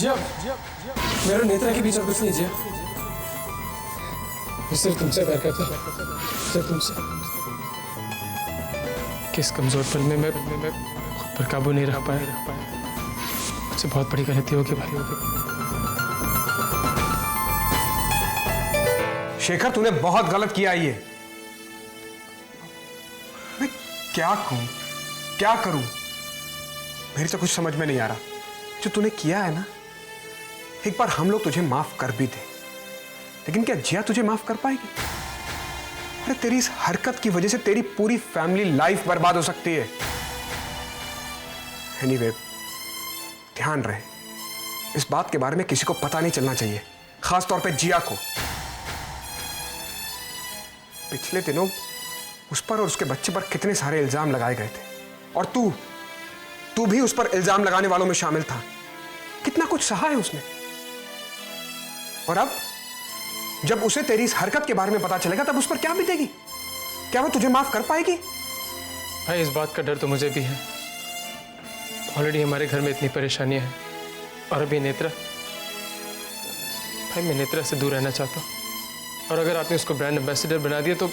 जिया, मेरा नेत्रा के बीच और कुछ नहीं जिया। मैं सिर्फ तुमसे प्यार करता हूँ, सिर्फ तुमसे। किस कमजोर पल में मैं खुद पर काबू नहीं रख पाया। मुझसे बहुत बड़ी गलती होगी भाई। शेखर, तूने बहुत गलत किया ये। मैं क्या कहूं, क्या करूं, मेरी तो कुछ समझ में नहीं आ रहा। जो तूने किया है ना, एक बार हम लोग तुझे माफ कर भी दे, लेकिन क्या जिया तुझे माफ कर पाएगी? अरे तेरी इस हरकत की वजह से तेरी पूरी फैमिली लाइफ बर्बाद हो सकती है। एनीवे, ध्यान रहे, इस बात के बारे में किसी को पता नहीं चलना चाहिए, खास तौर पे जिया को। पिछले दिनों उस पर और उसके बच्चे पर कितने सारे इल्जाम लगाए गए थे, और तू भी उस पर इल्जाम लगाने वालों में शामिल था। कितना कुछ सहा है उसने, और अब जब उसे तेरी इस हरकत के बारे में पता चलेगा तब उस पर क्या बीतेगी? क्या वो तुझे माफ कर पाएगी? भाई, इस बात का डर तो मुझे भी है। ऑलरेडी हमारे घर में इतनी परेशानियां हैं, और अभी नेत्रा। भाई, मैं नेत्रा से दूर रहना चाहता हूँ, और अगर आपने उसको ब्रांड एम्बेसडर बना दिया तो।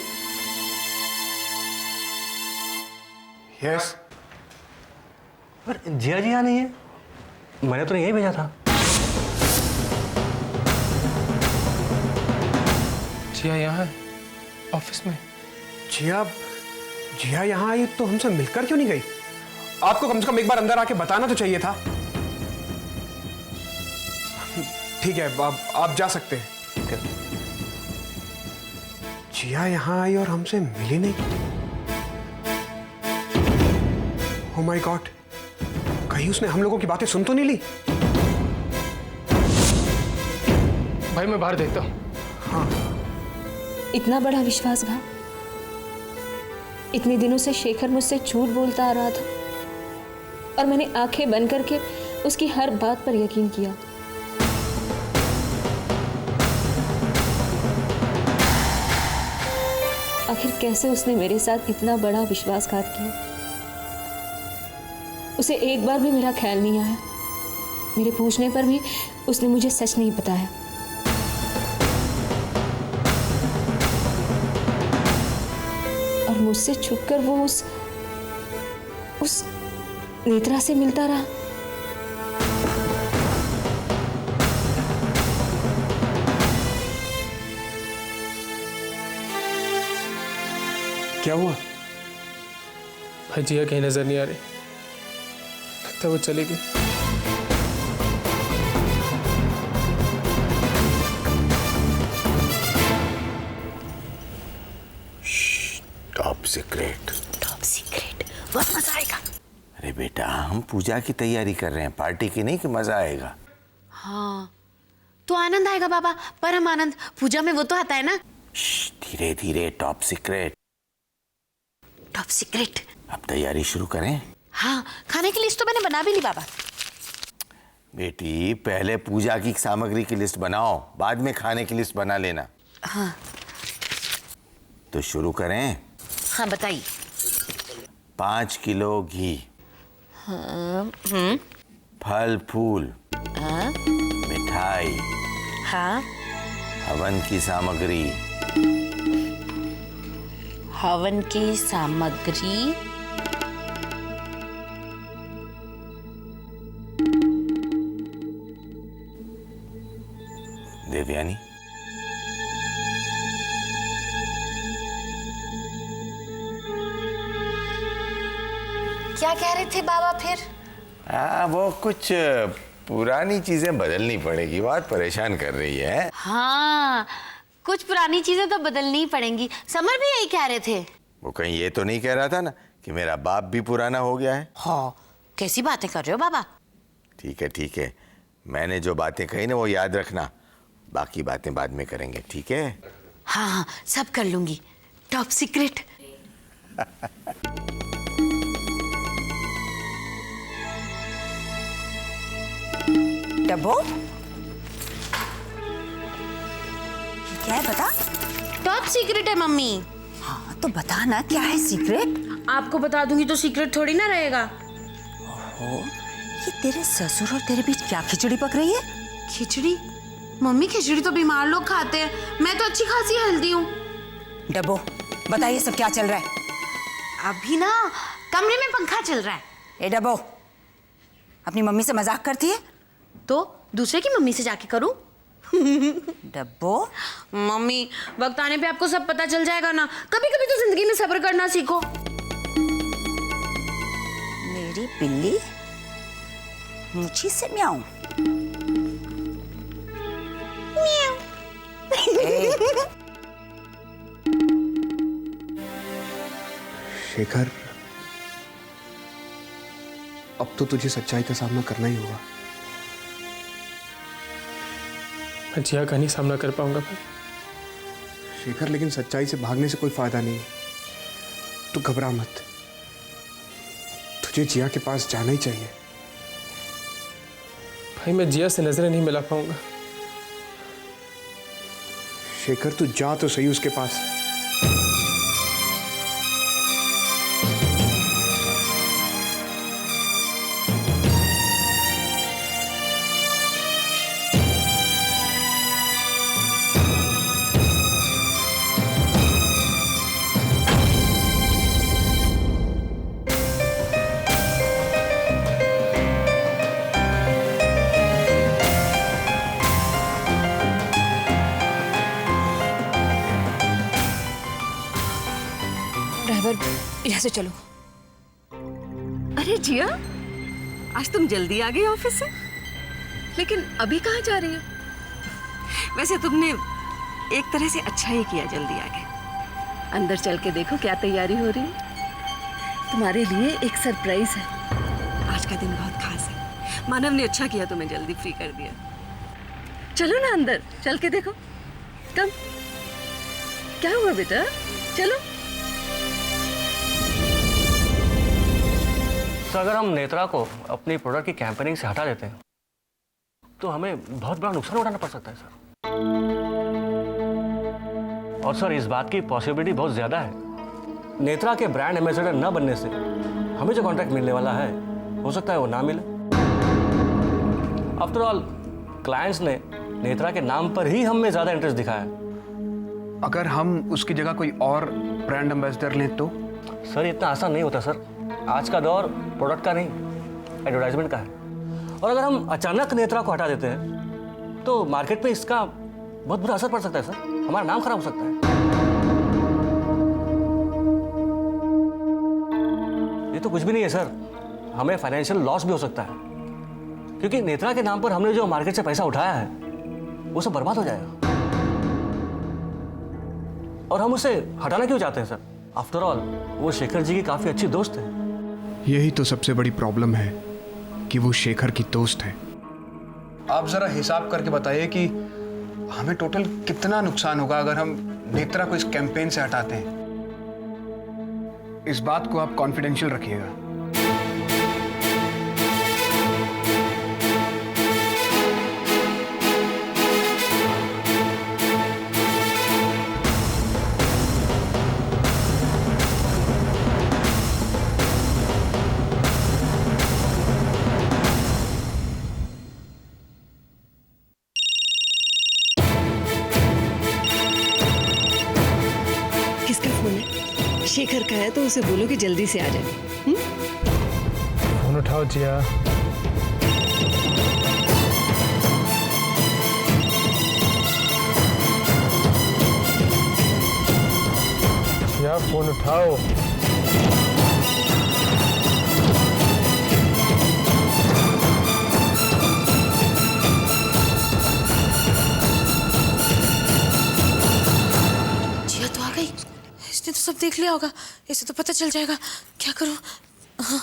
यस। पर जिया जी यहाँ नहीं है, मैंने तो यही भेजा था। जिया यहाँ है, ऑफिस में। जिया यहाँ आई तो हमसे मिलकर क्यों नहीं गई? आपको कम से कम एक बार अंदर आके बताना तो चाहिए था। ठीक है, आप जा सकते हैं। जिया यहाँ आई और हमसे मिली नहीं। ओह माय गॉड, कहीं उसने हम लोगों की बातें सुन तो नहीं ली? भाई, मैं बाहर देखता हूँ। हाँ। इतना बड़ा विश्वासघात। इतने दिनों से शेखर मुझसे झूठ बोलता आ रहा था, और मैंने आंखें बंद करके उसकी हर बात पर यकीन किया। आखिर कैसे उसने मेरे साथ इतना बड़ा विश्वासघात किया? उसे एक बार भी मेरा ख्याल नहीं आया। मेरे पूछने पर भी उसने मुझे सच नहीं बताया। और मुझसे छुपकर वो उस नेत्रा से मिलता रहा। क्या हुआ? भाई, जिया कहीं नजर नहीं आ रही। लगता है वो चली गई। Top secret. टॉप सीक्रेट, बहुत मजा आएगा। अरे बेटा, हम पूजा की तैयारी कर रहे हैं, पार्टी की नहीं कि मजा आएगा। हाँ, तो आनंद आएगा बाबा, परम आनंद। पूजा में वो तो आता है ना। धीरे धीरे, टॉप सीक्रेट। Top secret. अब तैयारी शुरू करें। हाँ, खाने की लिस्ट तो मैंने बना भी ली बाबा। बेटी, पहले पूजा की सामग्री की लिस्ट बनाओ, बाद में खाने की लिस्ट बना लेना। हाँ। तो शुरू करें। हाँ, बताइए। 5 किलो घी। हाँ। फल फूल। हाँ। मिठाई। हाँ। हवन की सामग्री। हवन की सामग्री। देवयानी, क्या कह रहे थे बाबा फिर? वो कुछ पुरानी चीजें बदलनी पड़ेगी, बहुत परेशान कर रही है। हाँ, कुछ पुरानी चीजें तो बदलनी ही पड़ेंगी। समर भी यही कह रहे थे। वो कहीं ये तो नहीं कह रहा था ना कि मेरा बाप भी पुराना हो गया है? हाँ, कैसी बातें कर रहे हो बाबा? ठीक है ठीक है, मैंने जो बातें कही ना वो याद रखना, बाकी बातें बाद में करेंगे, ठीक है? हाँ हाँ, सब कर लूंगी। Top secret. डब्बो, क्या है बता? टॉप सीक्रेट है मम्मी। हाँ तो बता ना, क्या है सीक्रेट? आपको बता दूंगी तो सीक्रेट थोड़ी ना रहेगा। ओहो, ये तेरे ससुर और तेरे बीच क्या खिचड़ी पक रही है? खिचड़ी? मम्मी खिचड़ी तो बीमार लोग खाते हैं, मैं तो अच्छी खासी हेल्दी हूँ। डब्बो, बताइए सब क्या चल रहा है? अभी ना कमरे में पंखा चल रहा है। ए डब्बो, अपनी मम्मी से मजाक करती है? तो दूसरे की मम्मी से जाके करूँ? डब्बो, मम्मी वक्त आने पे आपको सब पता चल जाएगा ना। कभी कभी तो जिंदगी में सब्र करना सीखो। मेरी बिल्ली मुझी से म्याऊं। शेखर, अब तो तुझे सच्चाई का सामना करना ही होगा। मैं जिया का नहीं सामना कर पाऊंगा भाई। शेखर, लेकिन सच्चाई से भागने से कोई फायदा नहीं है। तू घबरा मत, तुझे जिया के पास जाना ही चाहिए। भाई मैं जिया से नजरें नहीं मिला पाऊंगा। शेखर, तू जा तो सही उसके पास। ड्राइवर, यहाँ से चलो। अरे जिया, आज तुम जल्दी आ गई ऑफिस से, लेकिन अभी कहाँ जा रही हो? वैसे तुमने एक तरह से अच्छा ही किया जल्दी आ गए। अंदर चल के देखो क्या तैयारी हो रही है। तुम्हारे लिए एक सरप्राइज है। आज का दिन बहुत खास है। मानव ने अच्छा किया तुम्हें जल्दी फ्री कर दिया। चलो ना अंदर, चल के देखो। कम, क्या हुआ बेटा? चलो। तो अगर हम नेत्रा को अपनी प्रोडक्ट की कैंपेनिंग से हटा देते हैं तो हमें बहुत बड़ा नुकसान उठाना पड़ सकता है सर। और सर, इस बात की पॉसिबिलिटी बहुत ज़्यादा है। नेत्रा के ब्रांड एम्बेसडर न बनने से हमें जो कॉन्ट्रैक्ट मिलने वाला है हो सकता है वो ना मिले। आफ्टर ऑल, क्लाइंट्स ने नेत्रा के नाम पर ही हम में ज़्यादा इंटरेस्ट दिखाया है। अगर हम उसकी जगह कोई और ब्रांड एम्बेसडर लें तो? सर, इतना आसान नहीं होता सर। आज का दौर प्रोडक्ट का नहीं, एडवर्टाइजमेंट का है। और अगर हम अचानक नेत्रा को हटा देते हैं तो मार्केट में इसका बहुत बुरा असर पड़ सकता है सर। हमारा नाम खराब हो सकता है। ये तो कुछ भी नहीं है सर, हमें फाइनेंशियल लॉस भी हो सकता है, क्योंकि नेत्रा के नाम पर हमने जो मार्केट से पैसा उठाया है वो सब बर्बाद हो जाएगा। और हम उसे हटाना क्यों चाहते हैं सर? आफ्टर ऑल, वो शेखर जी की काफी अच्छी दोस्त है। यही तो सबसे बड़ी प्रॉब्लम है कि वो शेखर की दोस्त है। आप जरा हिसाब करके बताइए कि हमें टोटल कितना नुकसान होगा अगर हम नेत्रा को इस कैंपेन से हटाते हैं। इस बात को आप कॉन्फिडेंशियल रखिएगा। किसका फोन है? शेखर का है तो उसे बोलो कि जल्दी से आ जाए। फोन उठाओ जिया। जिया, फोन उठाओ। इसने तो सब देख लिया होगा, इसे तो पता चल जाएगा। क्या करूं? हाँ,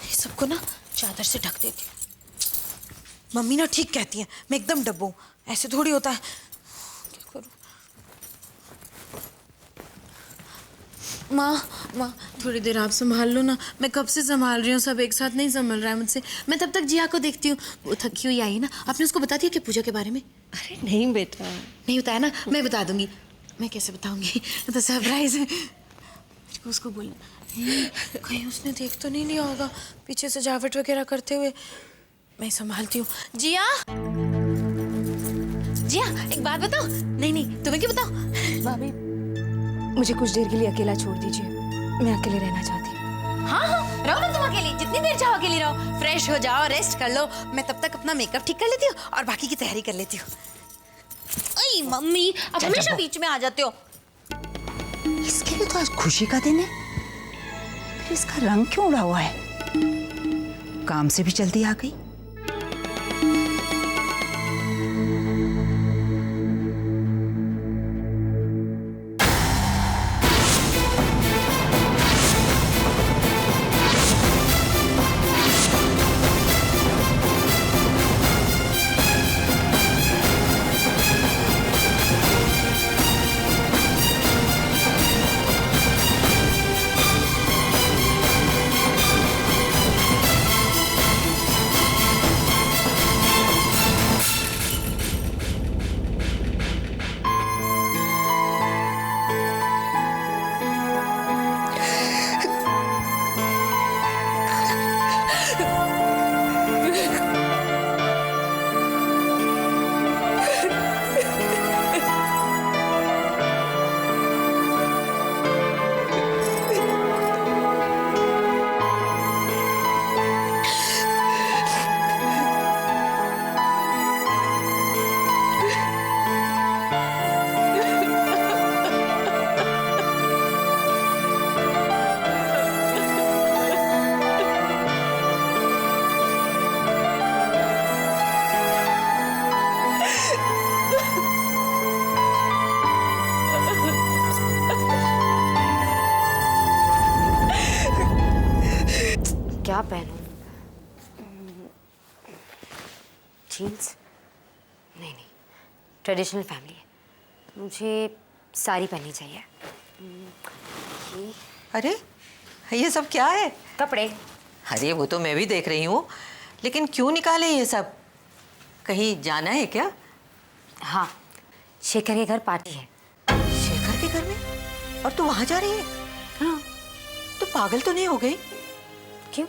ये सबको ना चादर से ढक देती हूँ। मम्मी ना ठीक कहती है, मैं एकदम डब्बू हूँ, ऐसे थोड़ी होता है। क्या करूं? माँ थोड़ी देर आप संभाल लो ना। मैं कब से संभाल रही हूँ, सब एक साथ नहीं संभल रहा है मुझसे। मैं तब तक जिया को देखती हूँ, वो थकी हुई आई ना। आपने उसको बता दिया कि पूजा के बारे में? अरे नहीं बेटा, नहीं बताया ना, मैं बता दूंगी। मैं कैसे बताऊंगी, तो सरप्राइज है। मुझको उसको बोलना, कहीं उसने देख तो नहीं लिया होगा पीछे सजावट वगैरह करते हुए। मैं संभालती हूँ। जिया, जिया एक बात बताओ। नहीं नहीं, तुम्हें क्यों बताओ? भाभी, मुझे कुछ देर के लिए अकेला छोड़ दीजिए, मैं अकेले रहना चाहती हूँ। हाँ हाँ, रहो ना तुम अकेली, जितनी देर चाहो अकेली रहो। फ्रेश हो जाओ, रेस्ट कर लो, मैं तब तक अपना मेकअप ठीक कर लेती हूँ और बाकी की तैयारी कर लेती हूँ। अई मम्मी, अब हमेशा बीच में आ जाते हो। इसके लिए तो आज खुशी का दिन है, फिर इसका रंग क्यों उड़ा हुआ है? काम से भी जल्दी आ गई। क्या पहनूं? जीन्स? नहीं नहीं, ट्रेडिशनल फैमिली है, मुझे साड़ी पहननी चाहिए। अरे ये सब क्या है? कपड़े। अरे वो तो मैं भी देख रही हूँ, लेकिन क्यों निकाले ये सब? कहीं जाना है क्या? हाँ, शेखर के घर पार्टी है। शेखर के घर में? और तू वहाँ जा रही है? हाँ। तो पागल तो नहीं हो गई? क्यों?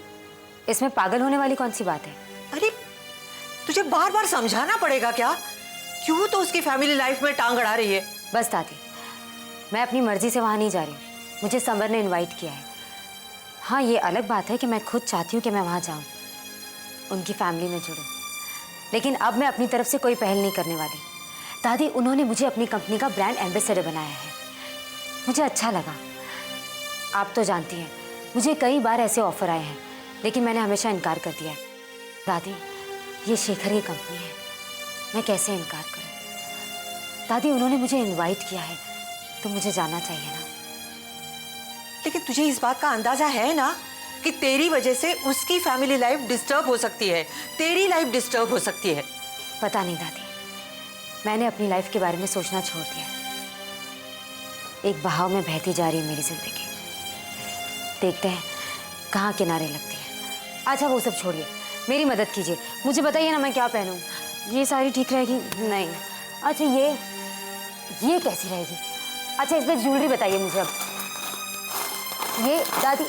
इसमें पागल होने वाली कौन सी बात है? अरे तुझे बार बार समझाना पड़ेगा क्या? क्यों तो उसकी फैमिली लाइफ में टांग अड़ा रही है? बस दादी, मैं अपनी मर्जी से वहाँ नहीं जा रही हूँ, मुझे समर ने इनवाइट किया है। हाँ, ये अलग बात है कि मैं खुद चाहती हूँ कि मैं वहाँ जाऊँ, उनकी फैमिली में जुड़ूँ, लेकिन अब मैं अपनी तरफ से कोई पहल नहीं करने वाली। दादी, उन्होंने मुझे अपनी कंपनी का ब्रांड एम्बेसडर बनाया है, मुझे अच्छा लगा। आप तो जानती हैं, मुझे कई बार ऐसे ऑफर आए हैं, लेकिन मैंने हमेशा इनकार कर दिया है। दादी, ये शेखर की कंपनी है, मैं कैसे इनकार करूं? दादी, उन्होंने मुझे इनवाइट किया है, तो मुझे जाना चाहिए ना। लेकिन तुझे इस बात का अंदाजा है ना कि तेरी वजह से उसकी फैमिली लाइफ डिस्टर्ब हो सकती है, तेरी लाइफ डिस्टर्ब हो सकती है। पता नहीं दादी, मैंने अपनी लाइफ के बारे में सोचना छोड़ दिया। एक बहाव में बहती जा रही है मेरी जिंदगी, देखते हैं कहाँ किनारे लगती है। अच्छा वो सब छोड़िए, मेरी मदद कीजिए, मुझे बताइए ना मैं क्या पहनूं? ये साड़ी ठीक रहेगी? नहीं। अच्छा ये कैसी रहेगी? अच्छा इस पर ज्वेलरी बताइए मुझे। अब ये दादी,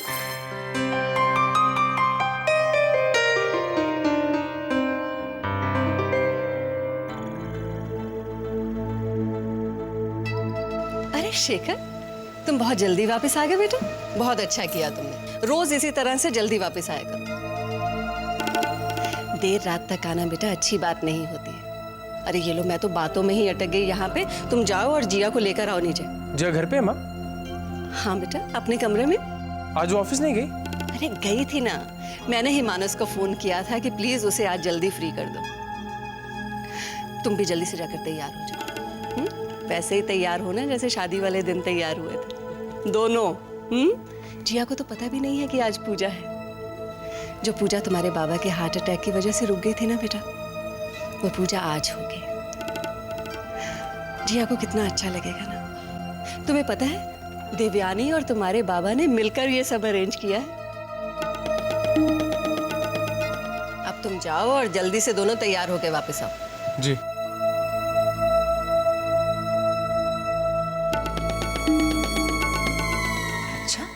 अरे शेखर, तुम बहुत जल्दी वापस आ गए बेटा। बहुत अच्छा किया तुमने, रोज इसी तरह से जल्दी वापस आया करो। देर रात तक आना बेटा अच्छी बात नहीं होती है। अरे ये लो, मैं तो बातों में ही अटक गई यहाँ पे। तुम जाओ और जिया को लेकर आओ नीचे। जिया घर पे है माँ? हाँ बेटा, अपने कमरे में। आज वो ऑफिस नहीं गई? अरे गई थी ना, मैंने ही मानस को फोन किया था कि प्लीज उसे आज जल्दी फ्री कर दो। तुम भी जल्दी से जाकर तैयार हो जाओ। वैसे ही तैयार होना जैसे शादी वाले दिन तैयार हुए थे दोनों। जिया को तो पता भी नहीं है कि आज पूजा है। जो पूजा तुम्हारे बाबा के हार्ट अटैक की वजह से रुक गई थी ना बेटा, वो पूजा आज होगी। जिया को कितना अच्छा लगेगा ना। तुम्हें पता है, देवयानी और तुम्हारे बाबा ने मिलकर ये सब अरेंज किया है। अब तुम जाओ और जल्दी से दोनों तैयार होकर वापस आओ। जी। अच्छा,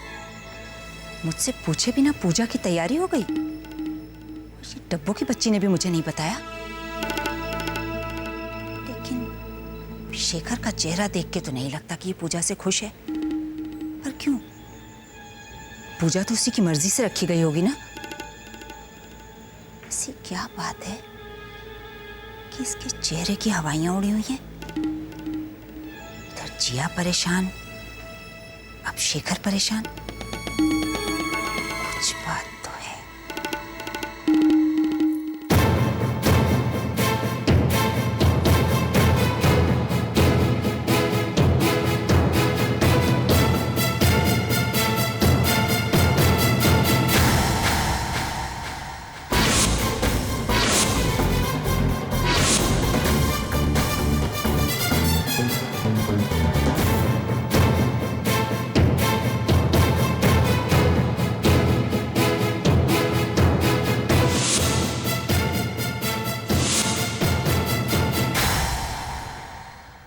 मुझसे पूछे बिना पूजा की तैयारी हो गई? ये डब्बो की बच्ची ने भी मुझे नहीं बताया। लेकिन शेखर का चेहरा देख के तो नहीं लगता कि ये पूजा से खुश है। पर क्यों? पूजा तो उसी की मर्जी से रखी गई होगी ना। ऐसी क्या बात है कि इसके चेहरे की हवाइयां उड़ी हुई हैं? इधर जिया परेशान, अब शेखर परेशान। कुछ बात तो है।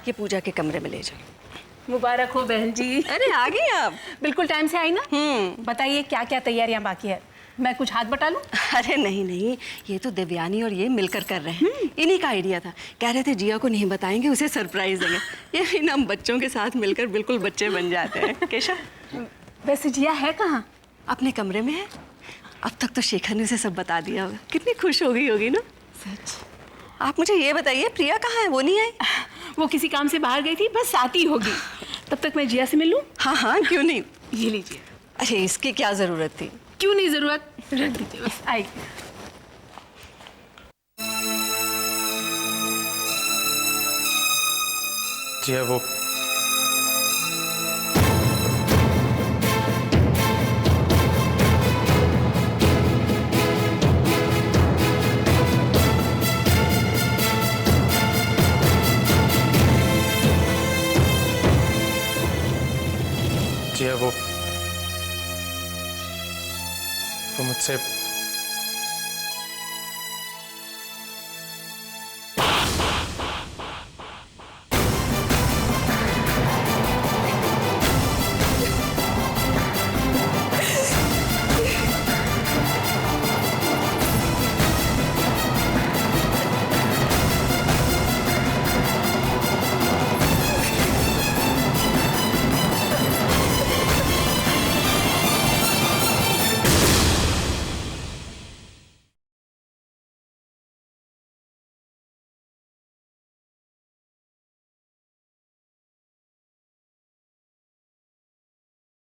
ये पूजा के कमरे में ले जाओ। मुबारक हो बहन जी। अरे आ गई आप? बिल्कुल टाइम से आई ना। बताइए क्या क्या तैयारियां बाकी है? मैं कुछ हाथ बटा लूं? अरे नहीं नहीं, ये तो देवयानी और ये मिलकर कर रहे हैं। इन्हीं का आइडिया था। कह रहे थे जिया को नहीं बताएंगे, उसे सरप्राइज देंगे। ये इन हम बच्चों के साथ मिलकर बिल्कुल बच्चे बन जाते हैं। केशव, वैसे जिया है कहाँ? अपने कमरे में है। अब तक तो शेखर ने उसे सब बता दिया होगा। कितनी खुश हो गई होगी ना। सच? आप मुझे ये बताइए, प्रिया कहाँ है? वो नहीं आई? वो किसी काम से बाहर गई थी, बस आती होगी। तब तक मैं जिया से मिल लूं? हाँ हाँ, क्यों नहीं। ये लीजिए। अरे इसकी क्या जरूरत थी? क्यों नहीं जरूरत, रख दीजिए बस। आई। जिया वो जिया वो मुझसे